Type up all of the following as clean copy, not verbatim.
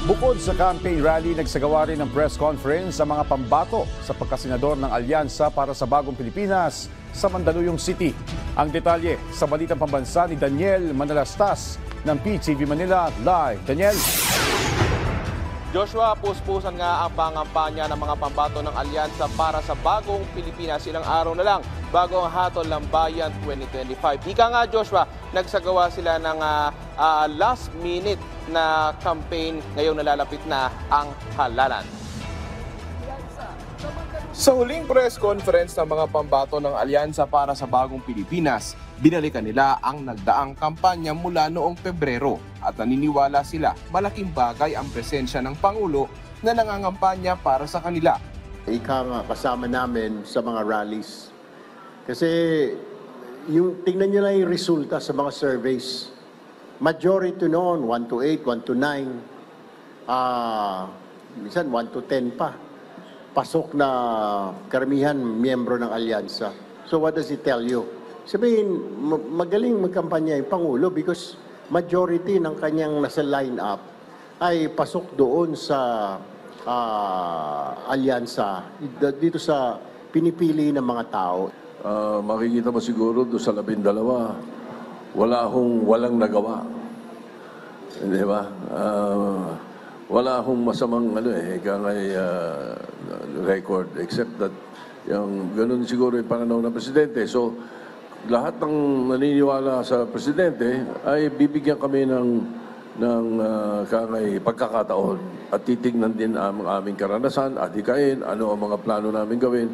Bukod sa campaign rally, nagsagawa rin ng press conference sa mga pambato sa pagkasenador ng Alyansa para sa Bagong Pilipinas sa Mandaluyong City. Ang detalye sa Balitang Pambansa ni Daniel Manalastas ng PTV Manila Live. Daniel. Joshua, puspusan nga ang pangampanya ng mga pambato ng Alyansa para sa Bagong Pilipinas ilang araw na lang bago ang Hatol ng Bayan 2025. Ika nga Joshua, nagsagawa sila ng last minute na campaign ngayong nalalapit na ang halalan. Sa huling press conference ng mga pambato ng Alyansa para sa Bagong Pilipinas, binalikan nila ang nagdaang kampanya mula noong Pebrero at naniniwala sila malaking bagay ang presensya ng Pangulo na nangangampanya para sa kanila. Ika nga kasama namin sa mga rallies. Kasi tingnan nyo lang yung resulta sa mga surveys. Majority noon, 1 to 8, 1 to 9, minsan 1 to 10 pa. Pasok na karamihan miyembro ng alyansa. So what does it tell you? Sabihin, magaling magkampanya yung Pangulo because majority ng kanyang nasa line-up ay pasok doon sa alyansa, dito sa pinipili ng mga tao. Makikita mo siguro doon sa 12, walang nagawa. Hindi ba? Wala akong masamang record except that yung ganun siguro yung pananaw ng presidente. So lahat ng naniniwala sa presidente ay bibigyan kami ng pagkakataon at titignan din ang aming karanasan at hikain, ano ang mga plano namin gawin,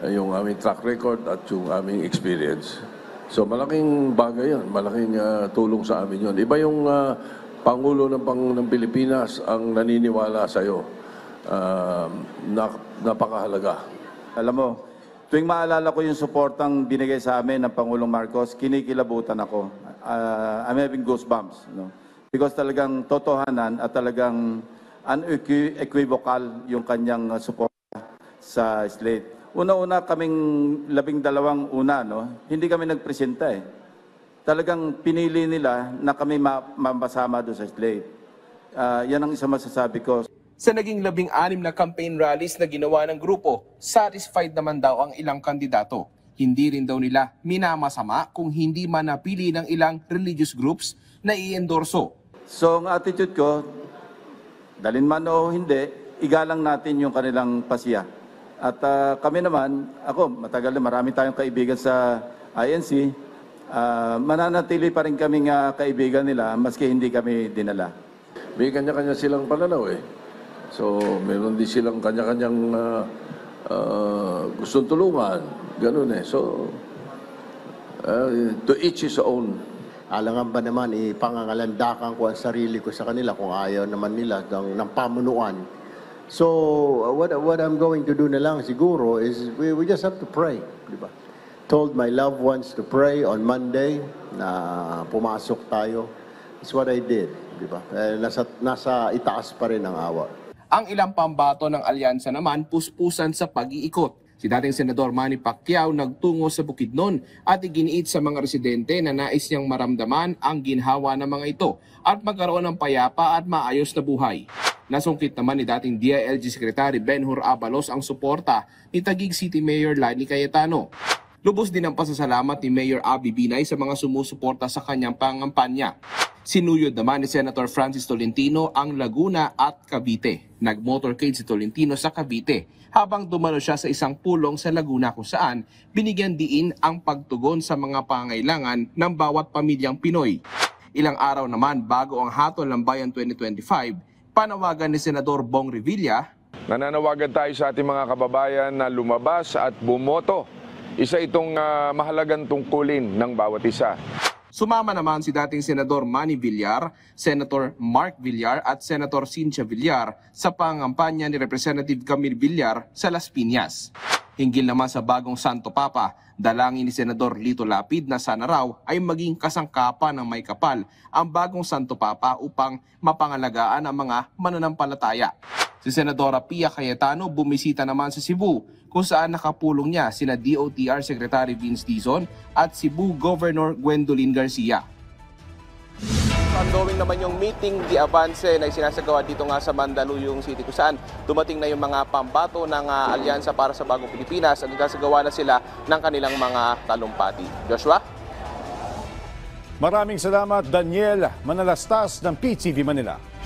yung aming track record at yung aming experience. So malaking bagay yan, malaking tulong sa amin yun. Iba yung Pangulo ng Pilipinas ang naniniwala sa iyo. Napakahalaga. Alam mo, tuwing maalala ko yung suportang binigay sa amin ng Pangulong Marcos, kinikilabutan ako. I'm having goosebumps. No? Because talagang totohanan at talagang unequivocal yung kanyang suporta sa slate. Una-una kaming 12 no? Hindi kami nagpresenta eh. Talagang pinili nila na kami mabasama doon sa slate. Yan ang isang masasabi ko. Sa naging 16 na campaign rallies na ginawa ng grupo, satisfied naman daw ang ilang kandidato. Hindi rin daw nila minamasama kung hindi man napili ng ilang religious groups na i-endorso. So ang attitude ko, dalin man o hindi, igalang natin yung kanilang pasya. At kami naman, ako matagal na marami tayong kaibigan sa INC, mananatili pa rin kaming kaibigan nila maski hindi kami dinala. May kanya-kanya silang pananaw eh. So, meron din silang kanya-kanyang gustong tulungan. Ganun eh. So, to each his own. Alangan ba naman, ipangangalandakan ko ang sarili ko sa kanila kung ayaw naman nila ng pamunuan. So, what I'm going to do na lang siguro is we just have to pray. Diba? Told my loved ones to pray on Monday na pumasok tayo. That's what I did. Diba? Nasa itaas pa rin ang awa. Ang ilang pambato ng alyansa naman puspusan sa pag-iikot. Si dating Senador Manny Pacquiao nagtungo sa Bukidnon at iginiit sa mga residente na nais niyang maramdaman ang ginhawa ng mga ito at magkaroon ng payapa at maayos na buhay. Nasungkit naman ni dating DILG Secretary Benhur Abalos ang suporta ni Taguig City Mayor Lani Cayetano. Lubos din ang pasasalamat ni Mayor Abby Binay sa mga sumusuporta sa kanyang pangampanya. Sinuyod naman ni Senator Francis Tolentino ang Laguna at Cavite. Nag-motorcade si Tolentino sa Cavite habang dumalo siya sa isang pulong sa Laguna kung saan binigyan diin ang pagtugon sa mga pangailangan ng bawat pamilyang Pinoy. Ilang araw naman bago ang Hatol ng Bayan 2025, panawagan ni Senador Bong Revilla. Nananawagan tayo sa ating mga kababayan na lumabas at bumoto. Isa itong mahalagang tungkulin ng bawat isa. Sumama naman si dating Senador Manny Villar, Senator Mark Villar at Senator Cynthia Villar sa pangampanya ni Representative Camille Villar sa Las Piñas. Hinggil naman sa bagong Santo Papa, dalangin ni Senador Lito Lapid na sana raw ay maging kasangkapan ng may kapal ang bagong Santo Papa upang mapangalagaan ang mga mananampalataya. Si Senadora Pia Cayetano bumisita naman sa Cebu kung saan nakapulong niya sina DOTR Secretary Vince Dizon at Cebu Governor Gwendolyn Garcia. ongoing naman yung meeting di avance na isinasagawa dito nga sa Mandaluyong City kung saan dumating na yung mga pambato ng Alyansa para sa Bagong Pilipinas at nagsasagawa na sila ng kanilang mga talumpati. Joshua? Maraming salamat, Daniel Manalastas ng PTV Manila.